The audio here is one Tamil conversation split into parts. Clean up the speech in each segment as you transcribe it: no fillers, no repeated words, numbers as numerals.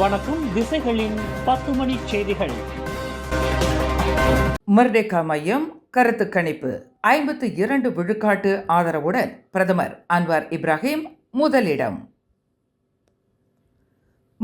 வணக்கம். திசைகளின் 10 மணி செய்திகள். மர்டேகா மையம் கருத்து கணிப்பு 52 விழுக்காட்டு ஆதரவுடன் பிரதமர் அன்வார் இப்ராஹிம் முதலிடம்.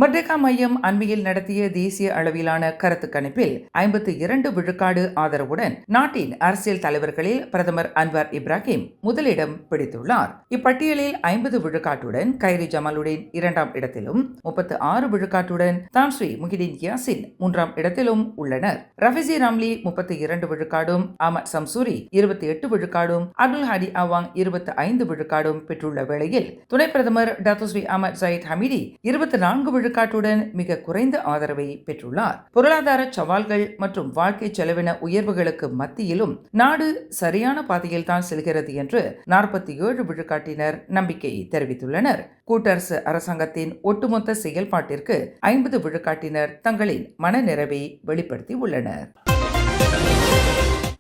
மர்டேகா மையம் அண்மையில் நடத்திய தேசிய அளவிலான கருத்து கணிப்பில் 52 விழுக்காடு ஆதரவுடன் நாட்டின் அரசியல் தலைவர்களில் பிரதமர் அன்வார் இப்ராஹிம் முதலிடம் பிடித்துள்ளார். இப்பட்டியலில் 50 விழுக்காட்டுடன் கைரி ஜமாலுடன் 2ஆம் இடத்திலும் 36 விழுக்காட்டுடன் தான்ஸ்ரீ முஹிடின் யாசின் 3ஆம் இடத்திலும் உள்ளனர். ரஃபிசி ராம்லி 32 விழுக்காடும், அஹமத் சம்சூரி 28 விழுக்காடும், அப்துல் ஹாடி அவாங் 25 விழுக்காடும் பெற்றுள்ள வேளையில் துணை பிரதமர் டத்தோஸ்ரீ அஹமத் ஜயீத் ஹமீடி 24 விழுக்காட்டுடன் மிக குறைந்த ஆதரவை பெற்றுள்ளார். பொருளாதார சவால்கள் மற்றும் வாழ்க்கை செலவின உயர்வுகளுக்கு மத்தியிலும் நாடு சரியான பாதையில் தான் செல்கிறது என்று 47 விழுக்காட்டினர் நம்பிக்கை தெரிவித்துள்ளனர். கூட்டரசு அரசாங்கத்தின் ஒட்டுமொத்த செயல்பாட்டிற்கு 50 விழுக்காட்டினர் தங்களின் மனநிறைவை வெளிப்படுத்தி உள்ளனர்.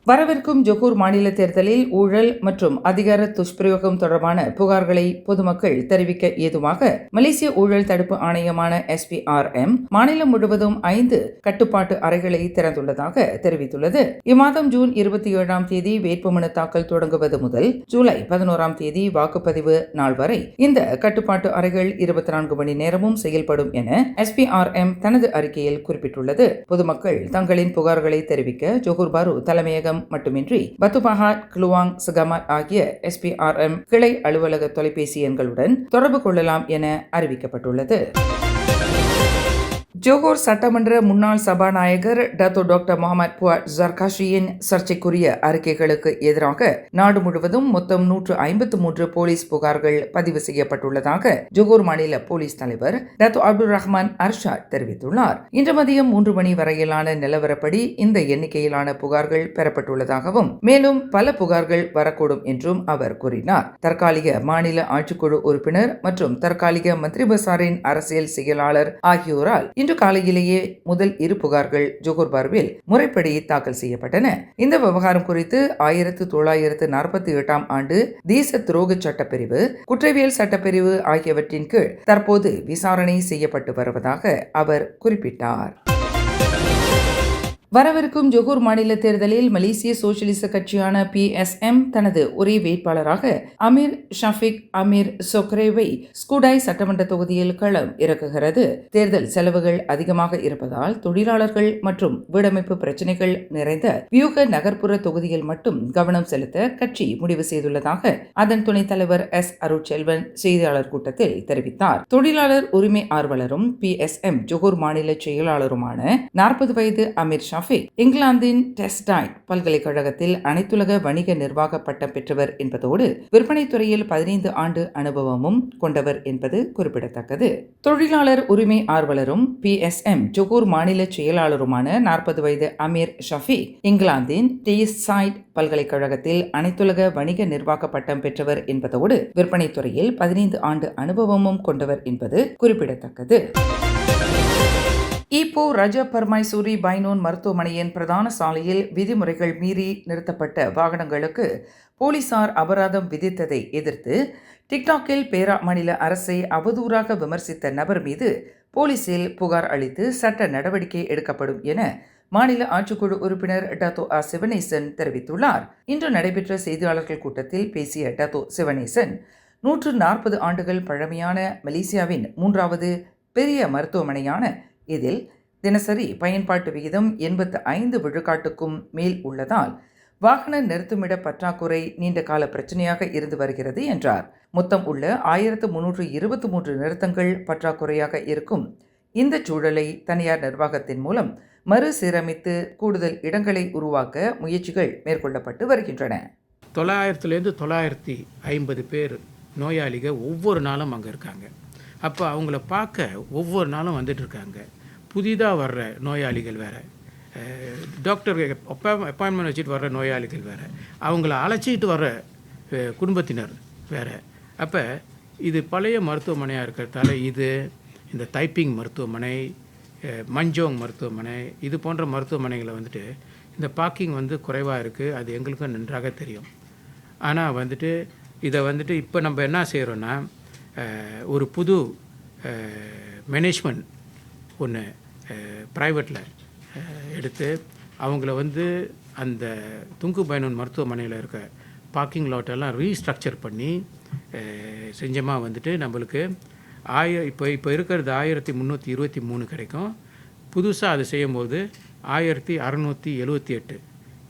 வரவிருக்கும் ஜொகூர் மாநில தேர்தலில் ஊழல் மற்றும் அதிகார துஷ்பிரயோகம் தொடர்பான புகார்களை பொதுமக்கள் தெரிவிக்க ஏதுவாக மலேசிய ஊழல் தடுப்பு ஆணையமான SPRM மாநிலம் முழுவதும் 5 கட்டுப்பாட்டு அறைகளை திறந்துள்ளதாக தெரிவித்துள்ளது. இம்மாதம் ஜூன் 27ஆம் தேதி வேட்புமனு தாக்கல் தொடங்குவது முதல் ஜூலை 11ஆம் தேதி வாக்குப்பதிவு நாள் வரை இந்த கட்டுப்பாட்டு அறைகள் 24 மணி நேரமும் செயல்படும் என SPRM தனது அறிக்கையில் குறிப்பிட்டுள்ளது. பொதுமக்கள் தங்களின் புகார்களை தெரிவிக்க ஜொகூர் பாரு தலைமையகம் மட்டுமின்றி பத்துபஹாட், கிலுவாங், சகமாட் ஆகிய SPRM கிளை அலுவலக தொலைபேசி எண்களுடன் தொடர்பு கொள்ளலாம் என அறிவிக்கப்பட்டுள்ளது. ஜோகூர் சட்டமன்ற முன்னாள் சபாநாயகர் டத்தோ டாக்டர் முகமது புவாட் ஜர்காஷியின் சர்ச்சைக்குரிய அறிக்கைகளுக்கு எதிராக நாடு முழுவதும் மொத்தம் 153 போலீஸ் புகார்கள் பதிவு செய்யப்பட்டுள்ளதாக ஜோகூர் மாநில போலீஸ் தலைவர் டத்தோ அப்துல் ரஹ்மான் அர்ஷாத் தெரிவித்துள்ளார். இன்று மதியம் 3 மணி வரையிலான நிலவரப்படி இந்த எண்ணிக்கையிலான புகார்கள் பெறப்பட்டுள்ளதாகவும் மேலும் பல புகார்கள் வரக்கூடும் என்றும் அவர் கூறினார். தற்காலிக மாநில ஆட்சிக்குழு உறுப்பினர் மற்றும் தற்காலிக மந்திரி பசாரின் அரசியல் செயலாளர் ஆகியோரால் இன்று காலையிலேயே முதல் 2 புகார்கள் ஜோகூர் பார்வில் முறைப்படி தாக்கல் செய்யப்பட்டன. இந்த விவகாரம் குறித்து 1948ஆம் ஆண்டு தேச துரோக சட்டப்பிரிவு, குற்றவியல் சட்டப்பிரிவு ஆகியவற்றின் கீழ் தற்போது விசாரணை செய்யப்பட்டு வருவதாக அவர் குறிப்பிட்டார். வரவிருக்கும் ஜொகூர் மாநில தேர்தலில் மலேசிய சோசியலிச கட்சியான PSM தனது ஒரே வேட்பாளராக அமீர் ஷஃபிக் அமீர் சொக்ரேவை ஸ்கூடாய் சட்டமன்ற தொகுதியில் களம் இறக்குகிறது. தேர்தல் செலவுகள் அதிகமாக இருப்பதால் தொழிலாளர்கள் மற்றும் வீடமைப்பு பிரச்சினைகள் நிறைந்த வியூக நகர்ப்புற தொகுதியில் மட்டும் கவனம் செலுத்த கட்சி முடிவு செய்துள்ளதாக அதன் துணைத் தலைவர் S. அருட்செல்வன் செய்தியாளர் கூட்டத்தில் தெரிவித்தார். தொழிலாளர் உரிமை ஆர்வலரும் PSM ஜொகூர் மாநில செயலாளருமான 40 வயது அமீர் இங்கிலாந்தின் டெஸ்டாய்ட் பல்கலைக்கழகத்தில் அனைத்துலக வணிக நிர்வாக பட்டம் பெற்றவர் என்பதோடு விற்பனை துறையில் 15 ஆண்டு அனுபவமும் கொண்டவர் என்பது குறிப்பிடத்தக்கது. தொழிலாளர் உரிமை ஆர்வலரும் PSM ஜொகூர் மாநில செயலாளருமான 40 வயது அமீர் ஷஃபி இங்கிலாந்தின் டெஸ்டாய்ட் பல்கலைக்கழகத்தில் அனைத்துலக வணிக நிர்வாக பட்டம் பெற்றவர் என்பதோடு விற்பனை துறையில் 15 ஆண்டு அனுபவமும் கொண்டவர் என்பது குறிப்பிடத்தக்கது. ஈப்போ ரஜ பர்மைசூரி பைனோன் மருத்துவமனையின் பிரதான சாலையில் விதிமுறைகள் மீறி நிறுத்தப்பட்ட வாகனங்களுக்கு போலீசார் அபராதம் விதித்ததை எதிர்த்து டிக்டாக்கில் பேரா மாநில அரசை அவதூறாக விமர்சித்த நபர் மீது போலீசில் புகார் அளித்து சட்ட நடவடிக்கை எடுக்கப்படும் என மாநில ஆட்சிக்குழு உறுப்பினர் டத்தோ சிவனேசன் தெரிவித்துள்ளார். இன்று நடைபெற்ற செய்தியாளர்கள் கூட்டத்தில் பேசிய டத்தோ சிவனேசன் 140 ஆண்டுகள் பழமையான மலேசியாவின் 3வது பெரிய மருத்துவமனையான இதில் தினசரி பயன்பாட்டு விகிதம் 85 விழுக்காட்டுக்கும் மேல் உள்ளதால் வாகன நிறுத்துமிட பற்றாக்குறை நீண்ட கால பிரச்சனையாக இருந்து வருகிறது என்றார். மொத்தம் உள்ள 1323 நிறுத்தங்கள் பற்றாக்குறையாக இருக்கும் இந்த சூழலை தனியார் நிர்வாகத்தின் மூலம் மறுசீரமைத்து கூடுதல் இடங்களை உருவாக்க முயற்சிகள் மேற்கொள்ளப்பட்டு வருகின்றன. 900லேருந்து 950 பேர் நோயாளிகள் ஒவ்வொரு நாளும் அங்கே இருக்காங்க. அப்போ அவங்கள பார்க்க ஒவ்வொரு நாளும் வந்துட்டு இருக்காங்க. புதிதாக வர்ற நோயாளிகள் வேறு, டாக்டர் அப்பாயின்மெண்ட் வச்சுட்டு வர்ற நோயாளிகள் வேறு, அவங்கள அழைச்சிக்கிட்டு வர்ற குடும்பத்தினர் வேறு. அப்போ இது பழைய மருத்துவமனையாக இருக்கிறதால இந்த தைப்பிங் மருத்துவமனை, மஞ்சோங் மருத்துவமனை, இது போன்ற மருத்துவமனைகளை வந்துட்டு இந்த பார்க்கிங் குறைவாக இருக்குது. அது எங்களுக்கும் நன்றாக தெரியும். ஆனால் இதை இப்போ நம்ம என்ன செய்கிறோன்னா, ஒரு புது மேனேஜ்மெண்ட் ஒன்று ப்ரைவேட்டில் எடுத்து அவங்கள வந்து அந்த துங்கு பைனூன் மருத்துவமனையில் இருக்க பார்க்கிங் லாட்டெல்லாம் ரீஸ்ட்ரக்சர் பண்ணி செஞ்சமா வந்துட்டு நம்மளுக்கு இப்போ இருக்கிறது 1323 கிடைக்கும். புதுசாக அது செய்யும்போது 1678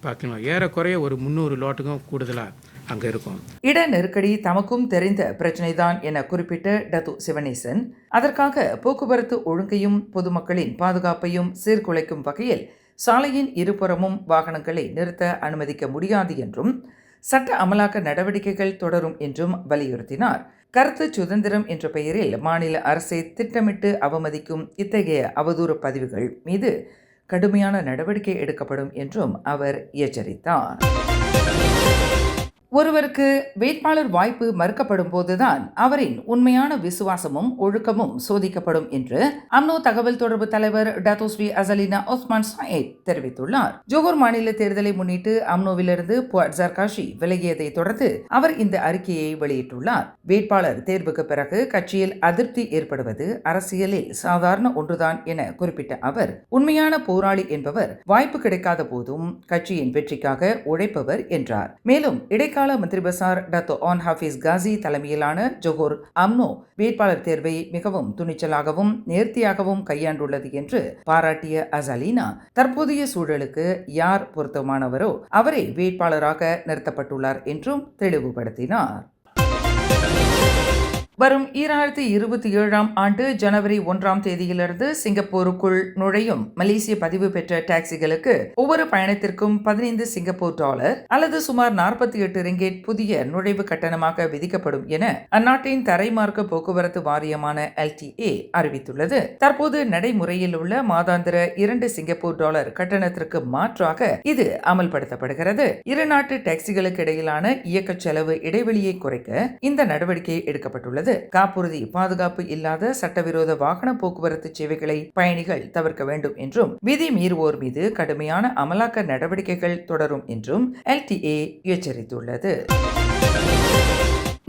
பார்க்கலாம். ஏறக்குறைய ஒரு 300 லாட்டுக்கும் கூடுதலாக அங்கே இருக்கும். இட நெருக்கடி தமக்கும் தெரிந்த பிரச்சினைதான் என குறிப்பிட்ட டத்து சிவனேசன், அதற்காக போக்குவரத்து ஒழுங்கையும் பொதுமக்களின் பாதுகாப்பையும் சீர்குலைக்கும் வகையில் சாலையின் இருபுறமும் வாகனங்களை நிறுத்த அனுமதிக்க முடியாது என்றும் சட்ட அமலாக்க நடவடிக்கைகள் தொடரும் என்றும் வலியுறுத்தினார். கருத்து சுதந்திரம் என்ற பெயரில் மாநில அரசை திட்டமிட்டு அவமதிக்கும் இத்தகைய அவதூறு பதிவுகள் மீது கடுமையான நடவடிக்கை எடுக்கப்படும் என்றும் அவர் எச்சரித்தார். ஒருவருக்கு வேட்பாளர் வாய்ப்பு மறுக்கப்படும் போதுதான் அவரின் உண்மையான விசுவாசமும் ஒழுக்கமும் சோதிக்கப்படும் என்று அம்னோ தகவல் தொடர்பு தலைவர் டத்தோஸ்ரீ அசலினா ஒஸ்மான் சாயித் தெரிவித்துள்ளார். ஜோகூர் மாநில தேர்தலை முன்னிட்டு அம்னோவிலிருந்து புவாட் ஜர்காஷி விலகியதை தொடர்ந்து அவர் இந்த அறிக்கையை வெளியிட்டுள்ளார். வேட்பாளர் தேர்வுக்கு பிறகு கட்சியில் அதிருப்தி ஏற்படுவது அரசியலில் சாதாரண ஒன்றுதான் என குறிப்பிட்ட அவர், உண்மையான போராளி என்பவர் வாய்ப்பு கிடைக்காத போதும் கட்சியின் வெற்றிக்காக உழைப்பவர் என்றார். மேலும் இடைக்கால மந்திரி பசார் டத்தோ ஆன் ஹாஃபிஸ் காசி தலைமையிலான ஜோகூர் அம்னோ வேட்பாளர் தேர்வை மிகவும் துணிச்சலாகவும் நேர்த்தியாகவும் கையாண்டுள்ளது என்று பாராட்டிய அசலினா, தற்போதைய சூழலுக்கு யார் பொருத்தமானவரோ அவரே வேட்பாளராக நிறுத்தப்பட்டுள்ளார் என்றும் தெளிவுபடுத்தினார். வரும் 2027 ஆண்டு ஜனவரி 1 தேதியிலிருந்து சிங்கப்பூருக்குள் நுழையும் மலேசிய பதிவு பெற்ற டாக்ஸிகளுக்கு ஒவ்வொரு பயணத்திற்கும் 15 சிங்கப்பூர் டாலர் அல்லது சுமார் 48 ரிங்கெட் புதிய நுழைவு கட்டணமாக விதிக்கப்படும் என அந்நாட்டின் தரைமார்க்க போக்குவரத்து வாரியமான LTA அறிவித்துள்ளது. தற்போது நடைமுறையில் உள்ள மாதாந்திர 2 சிங்கப்பூர் டாலர் கட்டணத்திற்கு மாற்றாக இது அமல்படுத்தப்படுகிறது. இரு நாட்டு டாக்ஸிகளுக்கு இடையிலான இயக்க செலவு இடைவெளியை குறைக்க இந்த நடவடிக்கை எடுக்கப்பட்டுள்ளது. காப்புறுதி பாதுகாப்பு இல்லாத சட்டவிரோத வாகன போக்குவரத்து சேவைகளை பயணிகள் தவிர்க்க வேண்டும் என்றும் விதி மீறுவோர் மீது கடுமையான அமலாக்க நடவடிக்கைகள் தொடரும் என்றும் LTA எச்சரித்துள்ளது.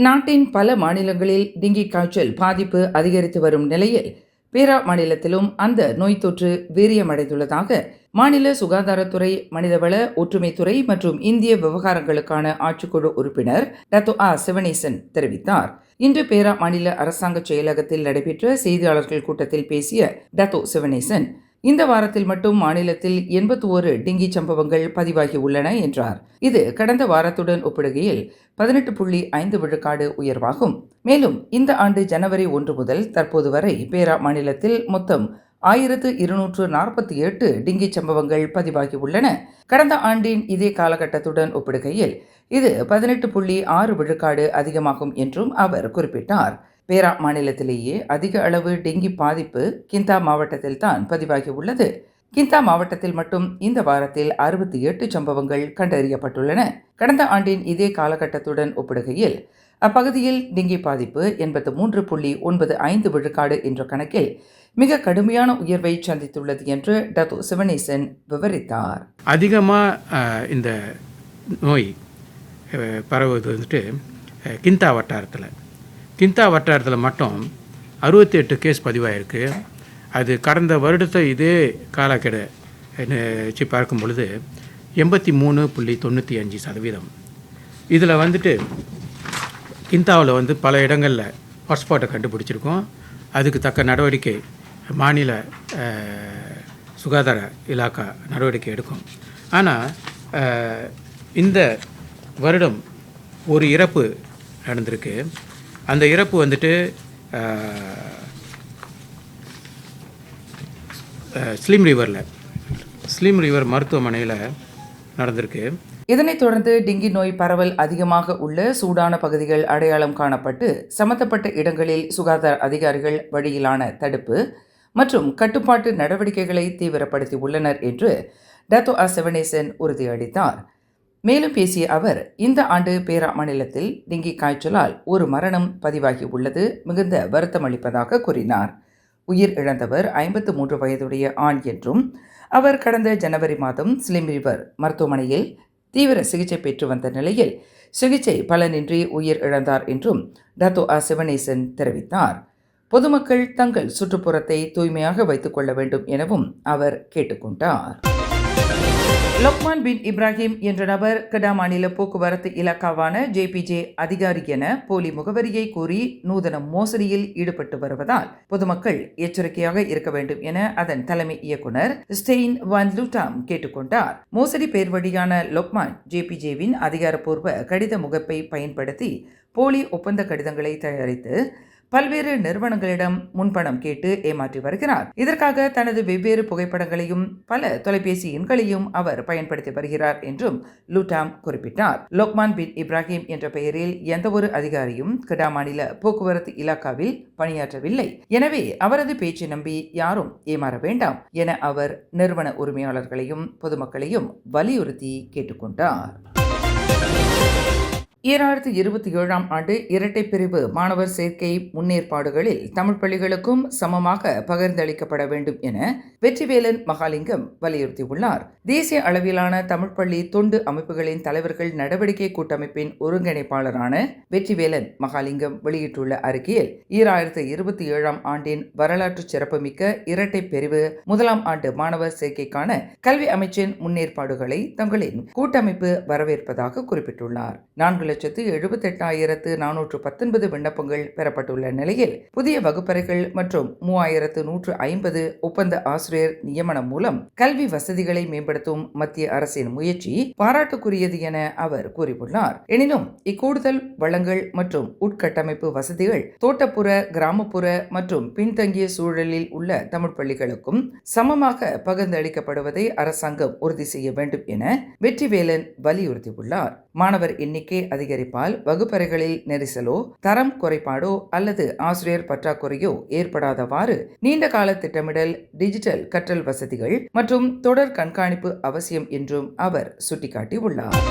நாட்டின் பல மாநிலங்களில் டெங்கி காய்ச்சல் பாதிப்பு அதிகரித்து வரும் நிலையில் பேரா மாநிலத்திலும் அந்த நோய் தொற்று வீரியமடைந்துள்ளதாக மாநில சுகாதாரத்துறை, மனிதவள ஒற்றுமைத்துறை மற்றும் இந்திய விவகாரங்களுக்கான ஆட்சிக்குழு உறுப்பினர் டத்தோ சிவனேசன் தெரிவித்தார். இன்று பேரா மாநில அரசாங்க செயலகத்தில் நடைபெற்ற செய்தியாளர்கள் கூட்டத்தில் பேசிய டத்தோ சிவனேசன், இந்த வாரத்தில் மட்டும் மாநிலத்தில் 81 டெங்கி சம்பவங்கள் பதிவாகி உள்ளன என்றார். இது கடந்த வாரத்துடன் ஒப்பிடுகையில் 18.5 விழுக்காடு உயர்வாகும். மேலும் இந்த ஆண்டு ஜனவரி 1 முதல் தற்போது வரை பேரா மாநிலத்தில் மொத்தம் 1248 டெங்கி சம்பவங்கள் பதிவாகி உள்ளன. கடந்த ஆண்டின் இதே காலகட்டத்துடன் ஒப்பிடுகையில் இது 18.6 விழுக்காடு அதிகமாகும் என்றும் அவர் குறிப்பிட்டார். பேரா மாநிலத்திலேயே அதிக அளவு டெங்கி பாதிப்பு கிந்தா மாவட்டத்தில் தான் பதிவாகி உள்ளது. கிந்தா மாவட்டத்தில் மட்டும் இந்த வாரத்தில் 68 சம்பவங்கள் கண்டறியப்பட்டுள்ளன. கடந்த ஆண்டின் இதே காலகட்டத்துடன் ஒப்பிடுகையில் அப்பகுதியில் டெங்கி பாதிப்பு 83.95 விழுக்காடு என்ற கணக்கில் மிக கடுமையான உயர்வை சந்தித்துள்ளது என்று டத்தோ சிவனேசன் விவரித்தார். அதிகமாக இந்த நோய் பரவுவது வந்துட்டு கிந்தா வட்டாரத்தில் மட்டும் 68 கேஸ் பதிவாயிருக்கு. அது கடந்த வருடத்தை இதே காலக்கெடை வச்சு பார்க்கும் பொழுது 83.95%. இதில் வந்துட்டு கிந்தாவில் வந்து பல இடங்களில் ஹாட்ஸ்பாட்டை கண்டுபிடிச்சிருக்கோம். அதுக்கு தக்க நடவடிக்கை மாநில சுகாதார இலாக்கா நடவடிக்கை எடுக்கும். ஆனால் இந்த வருடம் ஒரு இறப்பு நடந்திருக்கு. அந்த இறப்பு வந்துட்டு ஸ்லிம் ரிவர் மருத்துவமனையில் நடந்திருக்கு. இதனைத் தொடர்ந்து டெங்கி நோய் பரவல் அதிகமாக உள்ள சூடான பகுதிகள் அடையாளம் காணப்பட்டு சம்பந்தப்பட்ட இடங்களில் சுகாதார அதிகாரிகள் வழியிலான தடுப்பு மற்றும் கட்டுப்பாட்டு நடவடிக்கைகளை தீவிரப்படுத்தி உள்ளனர் என்று டத்தோ சிவனேசன் உறுதியளித்தார். மேலும் பேசிய அவர், இந்த ஆண்டு பேரா மாநிலத்தில் டெங்கி காய்ச்சலால் ஒரு மரணம் பதிவாகி உள்ளது மிகுந்த வருத்தமளிப்பதாக கூறினார். உயிர் இழந்தவர் 53 வயதுடைய ஆண் என்றும் அவர் கடந்த ஜனவரி மாதம் ஸ்லிம் ரிவர் மருத்துவமனையில் தீவிர சிகிச்சை பெற்று வந்த நிலையில் சிகிச்சை பலனின்றி உயிர் இழந்தார் என்றும் டத்தோ சிவனேசன் தெரிவித்தார். பொதுமக்கள் தங்கள் சுற்றுப்புறத்தை தூய்மையாக வைத்துக் கொள்ள வேண்டும் எனவும் அவர் கேட்டுக்கொண்டார். லொக்மான் பின் இப்ராஹிம் என்ற நபர் கெடா மாநில போக்குவரத்து இலாக்காவான JPJ அதிகாரி என போலி முகவரியை கூறி நூதன மோசடியில் ஈடுபட்டு வருவதால் பொதுமக்கள் எச்சரிக்கையாக இருக்க வேண்டும் என அதன் தலைமை இயக்குனர் ஸ்டெயின் வான் லூட்டாம் கேட்டுக்கொண்டார். மோசடி பேர் வழியான லொக்மான் JPJவின் அதிகாரப்பூர்வ கடித முகப்பை பயன்படுத்தி போலி ஒப்பந்த கடிதங்களை தயாரித்து பல்வேறு நிறுவனங்களிடம் முன்பணம் கேட்டு ஏமாற்றி வருகிறார். இதற்காக தனது வெவ்வேறு புகைப்படங்களையும் பல தொலைபேசி எண்களையும் அவர் பயன்படுத்தி வருகிறார் என்றும் லூட்டாம் குறிப்பிட்டார். லொக்மான் பின் இப்ராஹிம் என்ற பெயரில் எந்த ஒரு அதிகாரியும் கெடா மாநில போக்குவரத்து இலாக்காவில் பணியாற்றவில்லை. எனவே அவரது பேச்சை நம்பி யாரும் ஏமாற வேண்டாம் என அவர் நிறுவன உரிமையாளர்களையும் பொதுமக்களையும் வலியுறுத்தி கேட்டுக்கொண்டார். 2027 ஆண்டு இரட்டை பிரிவு மாணவர் சேர்க்கை முன்னேற்பாடுகளில் தமிழ் பள்ளிகளுக்கும் சமமாக பகிர்ந்தளிக்கப்பட வேண்டும் என வெற்றிவேலன் மகாலிங்கம் வலியுறுத்தியுள்ளார். தேசிய அளவிலான தமிழ் பள்ளி தொண்டு அமைப்புகளின் தலைவர்கள் நடவடிக்கை கூட்டமைப்பின் ஒருங்கிணைப்பாளரான வெற்றிவேலன் மகாலிங்கம் வெளியிட்டுள்ள அறிக்கையில் 2027 ஆண்டின் வரலாற்று சிறப்புமிக்க இரட்டை பிரிவு முதலாம் ஆண்டு மாணவர் சேர்க்கைக்கான கல்வி அமைச்சின் முன்னேற்பாடுகளை தங்களின் கூட்டமைப்பு வரவேற்பதாக குறிப்பிட்டுள்ளார். 4,78,419 விண்ணப்பங்கள் பெறப்பட்டுள்ள நிலையில் புதிய வகுப்பறைகள் மற்றும் 3,150 ஒப்பந்த ஆசிரியர் நியமனம் மூலம் கல்வி வசதிகளை மேம்படுத்தும் மத்திய அரசின் முயற்சி பாராட்டுக்குரியது என அவர் கூறியுள்ளார். எனினும் இக்கூடுதல் வளங்கள் மற்றும் உட்கட்டமைப்பு வசதிகள் தோட்டப்புற, கிராமப்புற மற்றும் பின்தங்கிய சூழலில் உள்ள தமிழ் பள்ளிகளுக்கும் சமமாக பகிர்ந்தளிக்கப்படுவதை அரசாங்கம் உறுதி செய்ய வேண்டும் என வெற்றிவேலன் வலியுறுத்தியுள்ளார். மாணவர் எண்ணிக்கை அதிகரிப்பால் வகுப்பறைகளில் நெரிசலோ, தரம் குறைபாடோ அல்லது ஆசிரியர் பற்றாக்குறையோ ஏற்படாதவாறு நீண்ட கால திட்டமிடல், டிஜிட்டல் கற்றல் வசதிகள் மற்றும் தொடர் கண்காணிப்பு அவசியம் என்றும் அவர் சுட்டிக்காட்டியுள்ளார்.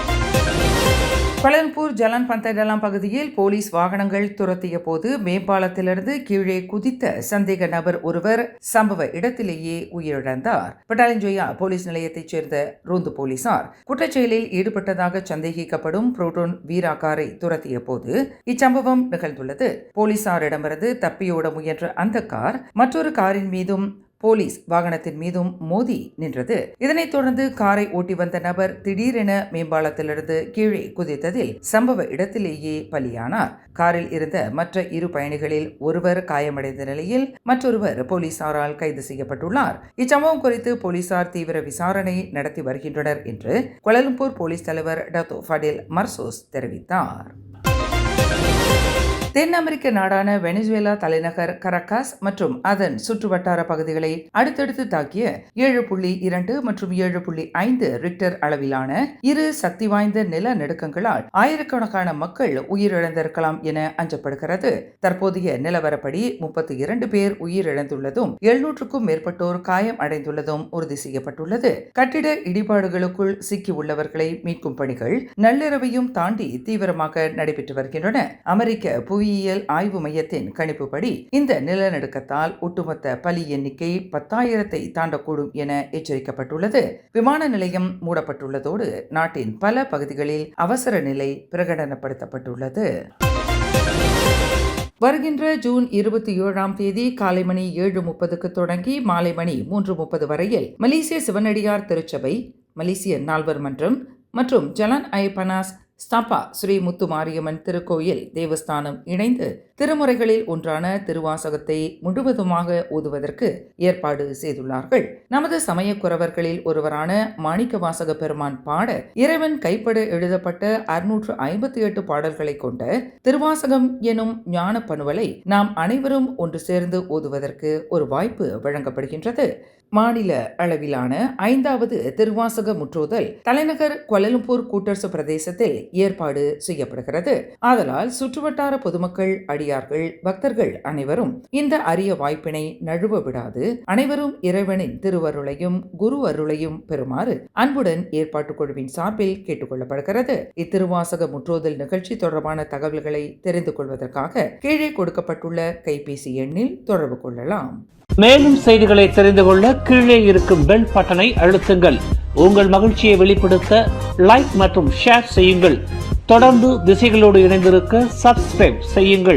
கொலம்பூர் ஜலான் பந்தடலாம் பகுதியில் போலீஸ் வாகனங்கள் துரத்திய போது மேம்பாலத்திலிருந்து கீழே குதித்த சந்தேக நபர் ஒருவர் சம்பவ இடத்திலேயே உயிரிழந்தார். பட்டாலிஞ்சோயா போலீஸ் நிலையத்தைச் சேர்ந்த ரோந்து போலீசார் குற்றச்செயலில் ஈடுபட்டதாக சந்தேகிக்கப்படும் புரோட்டோன் வீரா காரை துரத்திய போது இச்சம்பவம் நிகழ்ந்துள்ளது. போலீசாரிடமிருந்து தப்பியோட முயன்ற அந்த கார் மற்றொரு காரின் மீதும் போலீஸ் வாகனத்தின் மீதும் மோதி நின்றது. இதனைத் தொடர்ந்து காரை ஓட்டி வந்த நபர் திடீரென மேம்பாலத்திலிருந்து கீழே குதித்ததில் சம்பவ இடத்திலேயே பலியானார். காரில் இருந்த மற்ற இரு பயணிகளில் ஒருவர் காயமடைந்த நிலையில் மற்றொருவர் போலீசாரால் கைது செய்யப்பட்டுள்ளார். இச்சம்பவம் குறித்து போலீசார் தீவிர விசாரணை நடத்தி வருகின்றனர் என்று கோலாலம்பூர் போலீஸ் தலைவர் டத்தோ ஃபடில் மர்சோஸ் தெரிவித்தார். தென் அமெரிக்க நாடான வெனிசுவேலா தலைநகர் கரகாஸ் மற்றும் அதன் சுற்றுவட்டார பகுதிகளை அடுத்தடுத்து தாக்கிய 7.2 மற்றும் 7.5 ரிக்டர் அளவிலான இரு சக்தி வாய்ந்த நிலநடுக்கங்களால் ஆயிரக்கணக்கான மக்கள் உயிரிழந்திருக்கலாம் என அஞ்சப்படுகிறது. தற்போதைய நிலவரப்படி 32 பேர் உயிரிழந்துள்ளதும் 700க்கும் மேற்பட்டோர் காயம் அடைந்துள்ளதும் உறுதி செய்யப்பட்டுள்ளது. கட்டிட இடிபாடுகளுக்குள் சிக்கியுள்ளவர்களை மீட்கும் பணிகள் நள்ளிரவையும் தாண்டி தீவிரமாக நடைபெற்று வருகின்றன. அமெரிக்க புவியியல் ஆய்வு மையத்தின் கணிப்புப்படி இந்த நிலநடுக்கத்தால் ஒட்டுமொத்த பலி எண்ணிக்கை 10,000 தாண்டக்கூடும் என எச்சரிக்கப்பட்டுள்ளது. விமான நிலையம் மூடப்பட்டுள்ளதோடு நாட்டின் பல பகுதிகளில் அவசர நிலை பிரகடனப்படுத்தப்பட்டுள்ளது. வருகின்ற ஜூன் 27 காலை மணி 7:30 தொடங்கி மாலை மணி 3:30 வரையில் மலேசிய சிவனடியார் திருச்சபை, மலேசிய நால்வர் மன்றம் மற்றும் ஜலான் பனாஸ் ஸ்தாபா ஸ்ரீ முத்து மாரியம்மன் திருக்கோயில் தேவஸ்தானம் இணைந்து திருமுறைகளில் ஒன்றான திருவாசகத்தை முழுவதுமாக ஓதுவதற்கு ஏற்பாடு செய்துள்ளார்கள். நமது சமயக்குறவர்களில் ஒருவரான மாணிக்க வாசக பெருமான் பாட இறைவன் கைப்பட எழுதப்பட்ட 658 பாடல்களை கொண்ட திருவாசகம் எனும் ஞான பனுவலை நாம் அனைவரும் ஒன்று சேர்ந்து ஓதுவதற்கு ஒரு வாய்ப்பு வழங்கப்படுகின்றது. மாநில அளவிலான 5வது திருவாசக முற்றோதல் தலைநகர் கோலாலம்பூர் கூட்டரசு பிரதேசத்தில் ஏற்பாடு செய்யப்படுகிறது. ஆதலால் சுற்றுவட்டார பொதுமக்கள், அடியார்கள், பக்தர்கள் அனைவரும் இந்த அரிய வாய்ப்பினை நழுவ விடாது அனைவரும் இறைவனின் திருவருளையும் குரு அருளையும் பெறுமாறு அன்புடன் ஏற்பாட்டு குழுவின் சார்பில் கேட்டுக்கொள்ளப்படுகிறது. இத்திருவாசக முற்றோதல் நிகழ்ச்சி தொடர்பான தகவல்களை தெரிந்து கொள்வதற்காக கீழே கொடுக்கப்பட்டுள்ள கைபேசி எண்ணில் தொடர்பு கொள்ளலாம். மேலும் செய்திகளை தெரிந்து கொள்ள கீழே இருக்கும் பெல் பட்டனை அழுத்துங்கள். உங்கள் மகிழ்ச்சியை வெளிப்படுத்த லைக் மற்றும் ஷேர் செய்யுங்கள். தொடர்ந்து திசைகளோடு இணைந்திருக்க சப்ஸ்கிரைப் செய்யுங்கள்.